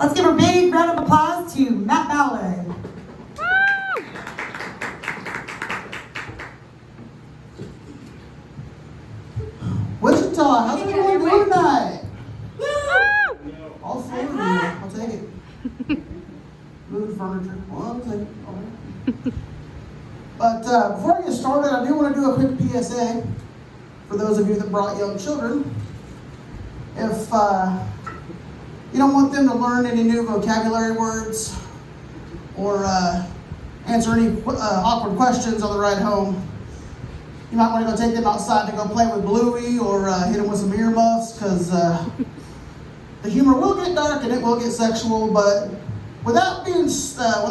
Let's give a big round of applause to Matt Ballard. Wichita, how's everyone doing tonight? All four of you. I'll take it. Food, furniture. Well, I'll take it. All right. But before I get started, I do want to do a quick PSA for those of you that brought young children. If you don't want them to learn any new vocabulary words or answer any awkward questions on the ride home, you might want to go take them outside to go play with Bluey or hit them with some earmuffs, because the humor will get dark and it will get sexual. But with that being said,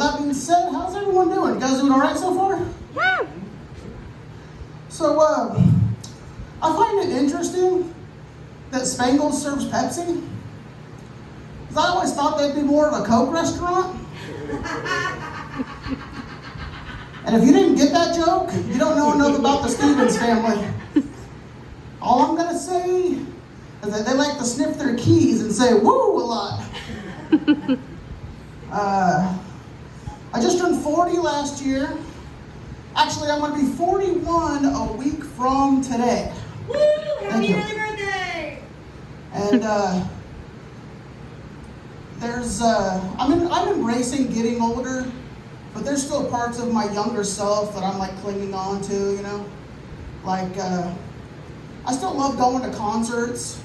how's everyone doing? You guys doing all right so far? Yeah. So I find it interesting that Spangles serves Pepsi, because I always thought they'd be more of a Coke restaurant. And if you didn't get that joke, you don't know enough about the Stevens family. All I'm gonna say is that they like to sniff their keys and say woo a lot. I just turned 40 last year. Actually, I'm gonna be 41 a week from today. Woo! Happy early birthday! And I'm embracing getting older, but there's still parts of my younger self that I'm like clinging on to, you know? Like, I still love going to concerts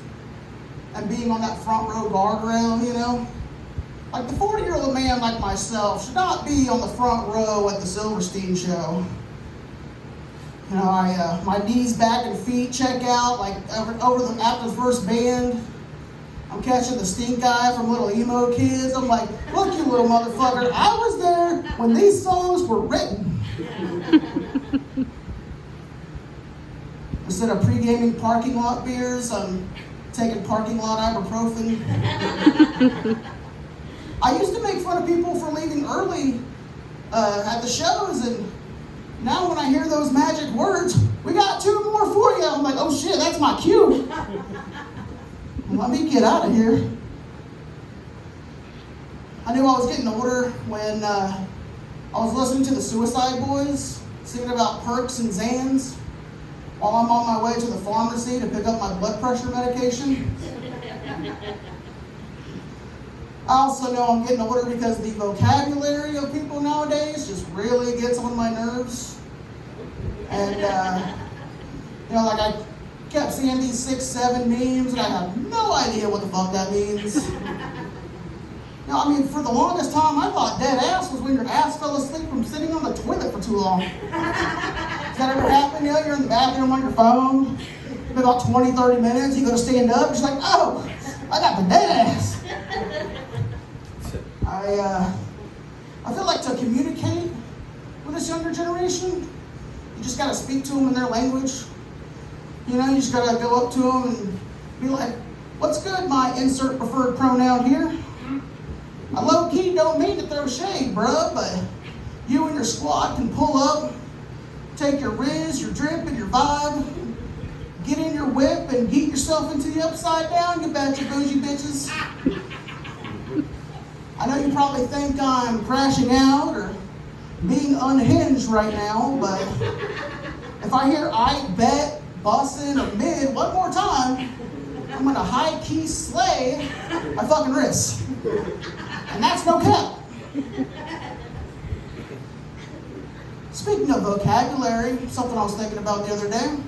and being on that front row guardrail, you know? Like, the 40-year-old man like myself should not be on the front row at the Silverstein show. You know, my knees, back, and feet check out, like, after the first band. I'm catching the stink eye from little emo kids. I'm like, look, you little motherfucker, I was there when these songs were written. Instead of pre-gaming parking lot beers, I'm taking parking lot ibuprofen. I used to make fun of people for leaving early at the shows, and now when I hear those magic words, we got 2 more for you, I'm like, oh shit, that's my cue. Let me get out of here. I knew I was getting older when I was listening to the Suicide Boys singing about perks and Zans while I'm on my way to the pharmacy to pick up my blood pressure medication. I also know I'm getting older because the vocabulary of people nowadays just really gets on my nerves. And, you know, like I kept seeing these 6, 7 memes, and I have no idea what the fuck that means. Now, I mean, for the longest time, I thought dead ass was when your ass fell asleep from sitting on the toilet for too long. Does that ever happen? You know, you're in the bathroom on your phone, for about 20, 30 minutes, you go to stand up, you're like, oh, I got the dead ass. I feel like to communicate with this younger generation, you just gotta speak to them in their language. You know, you just gotta go up to them and be like, what's good, my insert preferred pronoun here? I low-key don't mean to throw shade, bruh, but you and your squad can pull up, take your Riz, your drip, and your vibe, get in your whip and get yourself into the upside down, you batch of bougie bitches. I know you probably think I'm crashing out or being unhinged right now, but if I hear I bet, bussin', or mid one more time, I'm gonna high-key slay my fucking wrists. And that's no cap. Speaking of vocabulary, something I was thinking about the other day.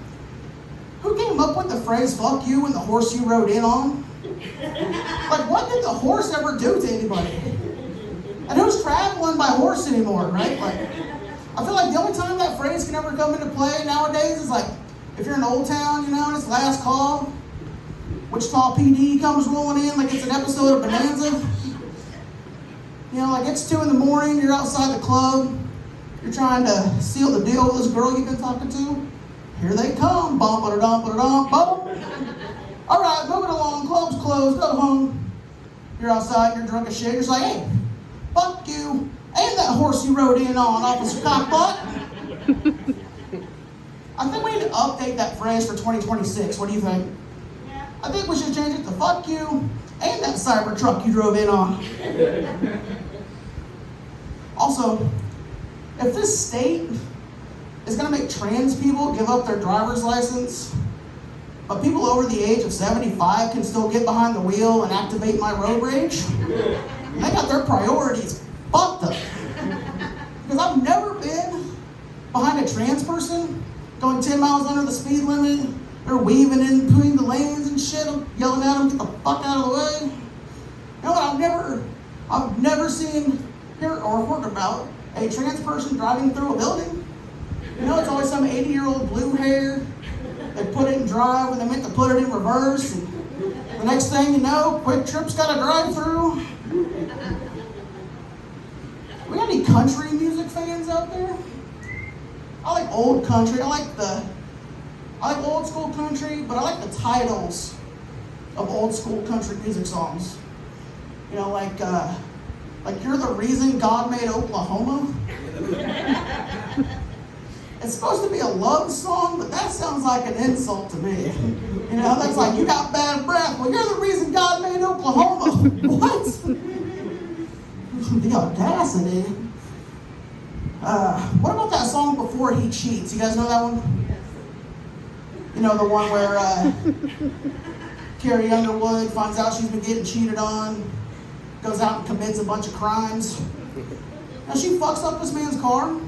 Who came up with the phrase, fuck you, and the horse you rode in on? Like, what did the horse ever do to anybody? And who's traveling by horse anymore, right? Like, I feel like the only time that phrase can ever come into play nowadays is like, if you're in Old Town, you know, and it's last call, Wichita PD comes rolling in like it's an episode of Bonanza. You know, like it's 2 in the morning, you're outside the club, you're trying to seal the deal with this girl you've been talking to. Here they come, bum ba da dum ba da dum bum. All right, moving along, club's closed, go home. You're outside, you're drunk as shit, you're just like, hey, fuck you, and that horse you rode in on, Officer Cockbutt. I think we need to update that phrase for 2026. What do you think? Yeah. I think we should change it to fuck you and that cyber truck you drove in on. Also, if this state is going to make trans people give up their driver's license, but people over the age of 75 can still get behind the wheel and activate my road rage, they got their priorities fucked up. Because I've never been behind a trans person going 10 miles under the speed limit. They're weaving in between the lanes and shit. I'm yelling at them, get the fuck out of the way. You know what, I've never seen, hear, or heard about a trans person driving through a building. You know, it's always some 80-year-old blue hair. They put it in drive and they meant to put it in reverse. And the next thing you know, Quick Trip's got a drive-through. We got any country music fans out there? I like old country. I like old school country, but I like the titles of old school country music songs. You know, like You're the Reason God Made Oklahoma. It's supposed to be a love song, but that sounds like an insult to me. You know, that's like, you got bad breath. Well, you're the reason God made Oklahoma. What? The audacity. What about that song Before He Cheats? You guys know that one? You know, the one where Carrie Underwood finds out she's been getting cheated on, goes out and commits a bunch of crimes. Now she fucks up this man's car.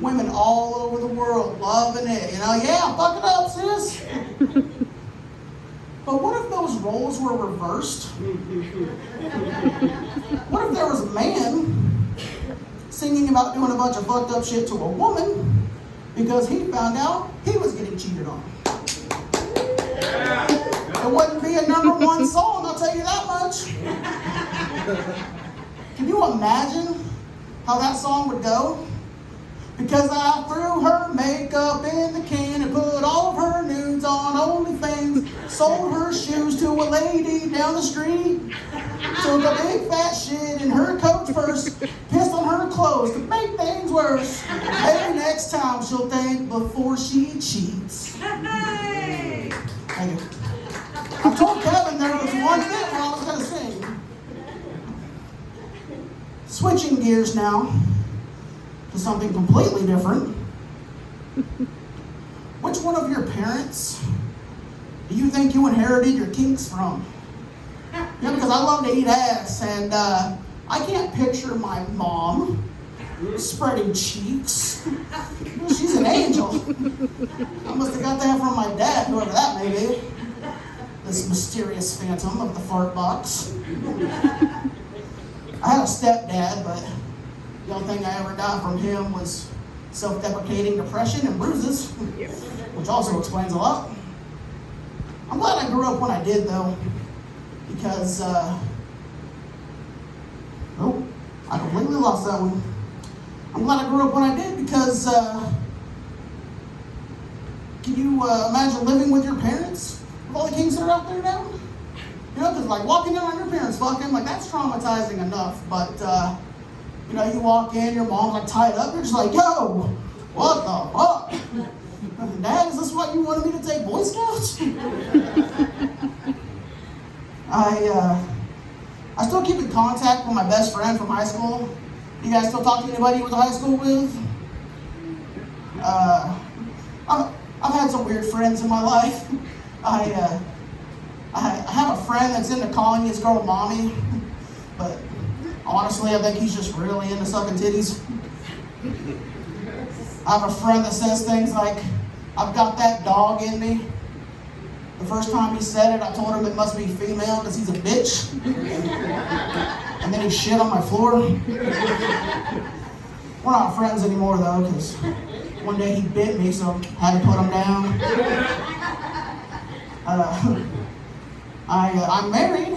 Women all over the world loving it. You know, yeah, fuck it up, sis. But what if those roles were reversed? What if there was a man singing about doing a bunch of fucked up shit to a woman because he found out he was getting cheated on? It wouldn't be a #1 song, I'll tell you that much. Can you imagine how that song would go? Because I threw her makeup in the can and put all of her nudes on OnlyFans, sold her shoes to a lady down the street, took a big fat shit in her coach purse, pissed on her clothes to make things worse. Maybe next time she'll think before she cheats. Hey. Thank you. I told Kevin there was one bit where I was going to sing. Switching gears now to something completely different. Which one of your parents do you think you inherited your kinks from? Yeah, because I love to eat ass, and I can't picture my mom spreading cheeks. She's an angel. I must have got that from my dad, whoever that may be. This mysterious phantom of the fart box. I had a stepdad, but the only thing I ever got from him was self-deprecating depression and bruises, which also explains a lot. I'm glad I grew up when I did, though, because, I completely lost that one. I'm glad I grew up when I did because, can you imagine living with your parents? With all the kinks that are out there now? You know, because like walking in on your parents fucking, like that's traumatizing enough, but, you know, you walk in, your mom's like tied up, you're just like, yo, what the fuck? Dad, is this what you wanted me to take Boy Scouts? I still keep in contact with my best friend from high school. You guys still talk to anybody you went to high school with? I've had some weird friends in my life. I have a friend that's into calling his girl mommy, but honestly, I think he's just really into sucking titties. I have a friend that says things like, I've got that dog in me. The first time he said it, I told him it must be female because he's a bitch. And then he shit on my floor. We're not friends anymore though, because one day he bit me, so I had to put him down. I'm married.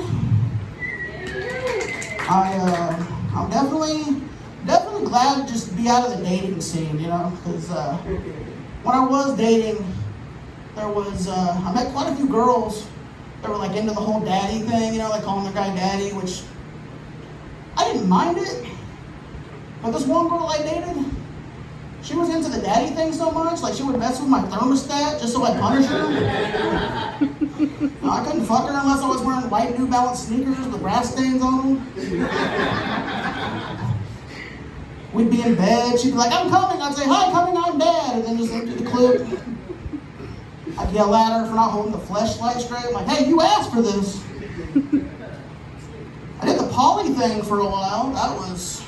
I'm definitely glad to just be out of the dating scene, you know, because when I was dating, there was, I met quite a few girls that were like into the whole daddy thing, you know, like calling their guy daddy, which I didn't mind it. But this one girl I dated, She was into the daddy thing so much, like she would mess with my thermostat just so I'd punish her. No, I couldn't fuck her unless I was wearing white New Balance sneakers with grass stains on them. We'd be in bed, she'd be like, I'm coming. I'd say, hi, coming, I'm Dad. And then just empty the clip. I'd yell at her for not holding the fleshlight straight. I'm like, hey, you asked for this. I did the poly thing for a while. That was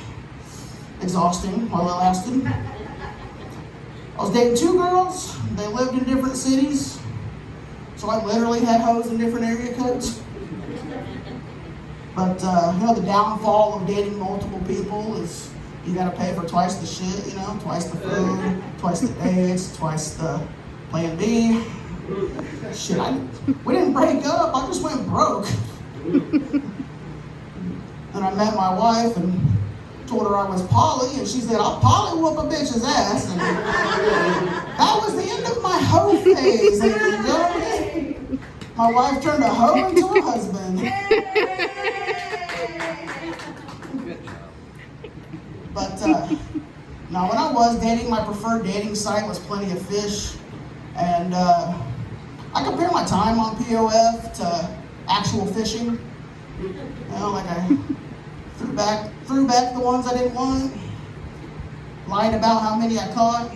exhausting while it lasted. I was dating 2 girls. They lived in different cities. So I literally had hoes in different area codes. But, the downfall of dating multiple people is you gotta pay for twice the shit, twice the food, twice the dates, twice the plan B. Shit, we didn't break up, I just went broke. And I met my wife and told her I was poly, and she said, I'll poly whoop a bitch's ass. And that was the end of my hoe phase, ladies and gentlemen. My wife turned a hoe into a husband. But, now when I was dating, my preferred dating site was Plenty of Fish. And I compare my time on POF to actual fishing. Like I threw back the ones I didn't want, lied about how many I caught.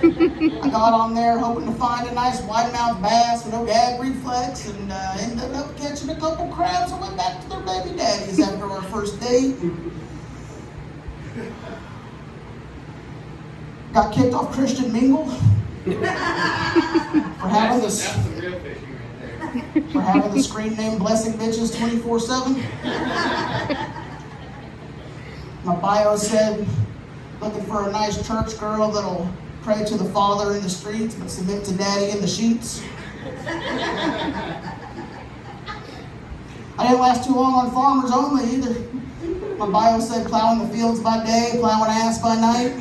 I got on there hoping to find a nice wide-mouthed bass with no gag reflex, and ended up catching a couple crabs and went back to their baby daddies after our first date. Got kicked off Christian Mingle for having this. That's the real fishing right there. For having the screen name Blessing Bitches 24/7. My bio said, looking for a nice church girl that'll pray to the Father in the streets but submit to Daddy in the sheets. I didn't last too long on Farmers Only either. My bio said plowing the fields by day, plowing ass by night.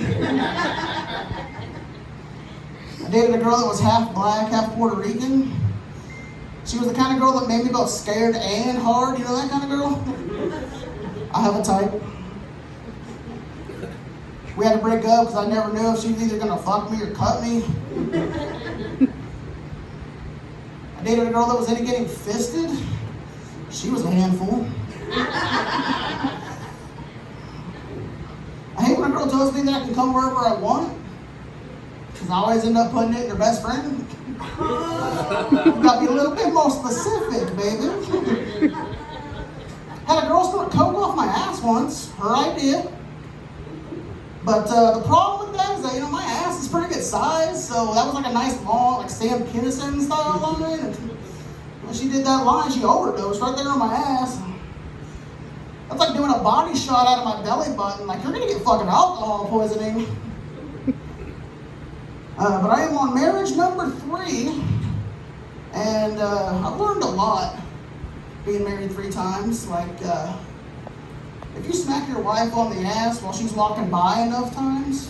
I dated a girl that was half black, half Puerto Rican. She was the kind of girl that made me both scared and hard. You know that kind of girl? I have a type. We had to break up because I never knew if she was either going to fuck me or cut me. I dated a girl that was into getting fisted. She was a handful. I hate when a girl tells me that I can come wherever I want, because I always end up putting it in her best friend. You gotta be a little bit more specific, baby. Had a girl snort coke off my ass once, her idea. But the problem with that is that, my ass is pretty good size, so that was like a nice long, like Sam Kinison style line. And when she did that line, she overdosed right there on my ass. That's like doing a body shot out of my belly button. Like, you're gonna get fucking alcohol poisoning. But I am on marriage number 3, and I've learned a lot being married 3 times. Like, if you smack your wife on the ass while she's walking by enough times,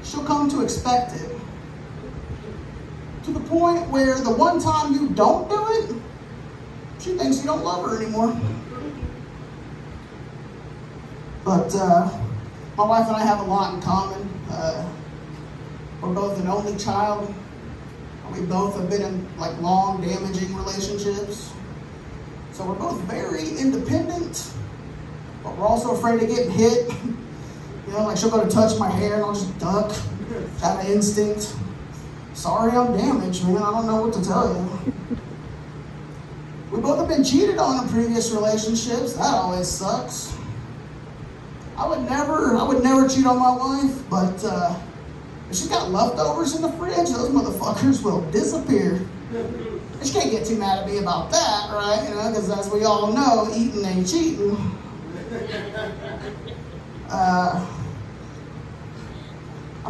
she'll come to expect it. To the point where the one time you don't do it, she thinks you don't love her anymore. But my wife and I have a lot in common. We're both an only child. We both have been in long, damaging relationships. So we're both very independent, but we're also afraid of getting hit. She'll go to touch my hair and I'll just duck out of instinct. Sorry, I'm damaged, man. I don't know what to tell you. We both have been cheated on in previous relationships. That always sucks. I would never cheat on my wife, but if she's got leftovers in the fridge, those motherfuckers will disappear. And she can't get too mad at me about that, right? Because as we all know, eating ain't cheating. I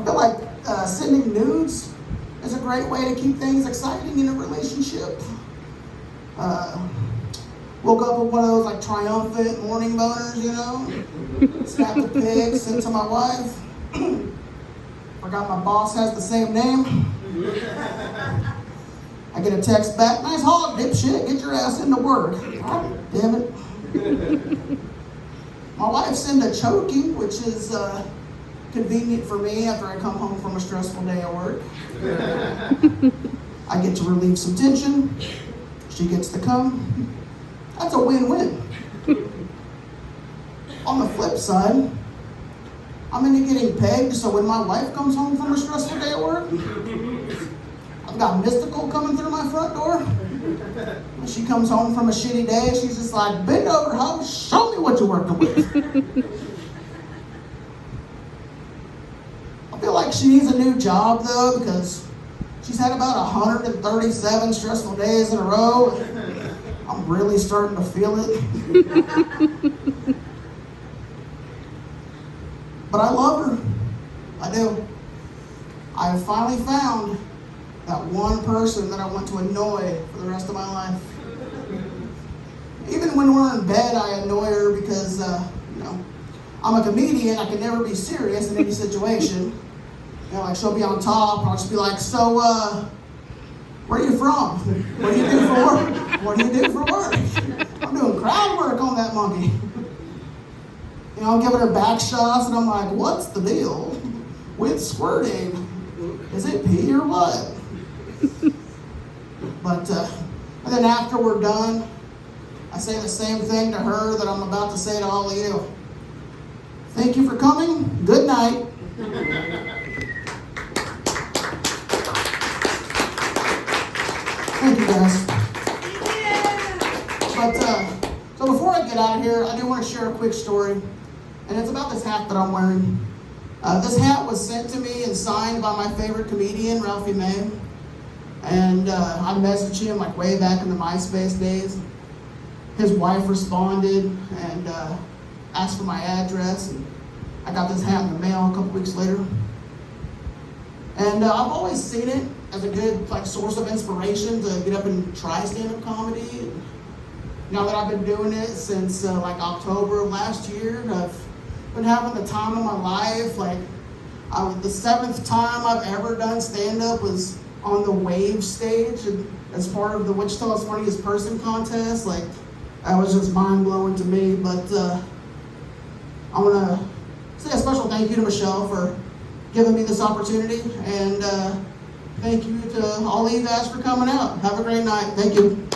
feel like sending nudes is a great way to keep things exciting in a relationship. Woke up with one of those triumphant morning boners, Snap the pic, sent to my wife. Forgot my boss has the same name. I get a text back, nice hog, dipshit, get your ass into work. God damn it. My wife sent a choking, which is convenient for me after I come home from a stressful day at work. I get to relieve some tension. She gets to come. That's a win-win. On the flip side, I'm into getting pegged, so when my wife comes home from a stressful day at work, I've got Mystical coming through my front door. When she comes home from a shitty day, she's just like, bend over, ho, show me what you're working with. I feel like she needs a new job, though, because she's had about 137 stressful days in a row. I'm really starting to feel it. But I love her. I do. I have finally found that one person that I want to annoy for the rest of my life. Even when we're in bed, I annoy her because, I'm a comedian. I can never be serious in any situation. Like she'll be on top, and I'll just be like, so, where are you from? What do you do for work? What do you do for work? I'm doing crowd work on that monkey. I'm giving her back shots, and I'm like, what's the deal with squirting? Is it pee or what? But, and then after we're done, I say the same thing to her that I'm about to say to all of you. Thank you for coming. Good night. Thank you, guys. But, so before I get out of here, I do want to share a quick story. And it's about this hat that I'm wearing. This hat was sent to me and signed by my favorite comedian, Ralphie May. And I messaged him like way back in the MySpace days. His wife responded and asked for my address. And I got this hat in the mail a couple weeks later. And I've always seen it as a good source of inspiration to get up and try stand-up comedy. And now that I've been doing it since October of last year, I've been having the time of my life. The 7th time I've ever done stand-up was on the Wave stage and as part of the Wichita's Funniest Person contest. That was just mind-blowing to me. But I want to say a special thank you to Michelle for giving me this opportunity. And thank you to all of you guys for coming out. Have a great night. Thank you.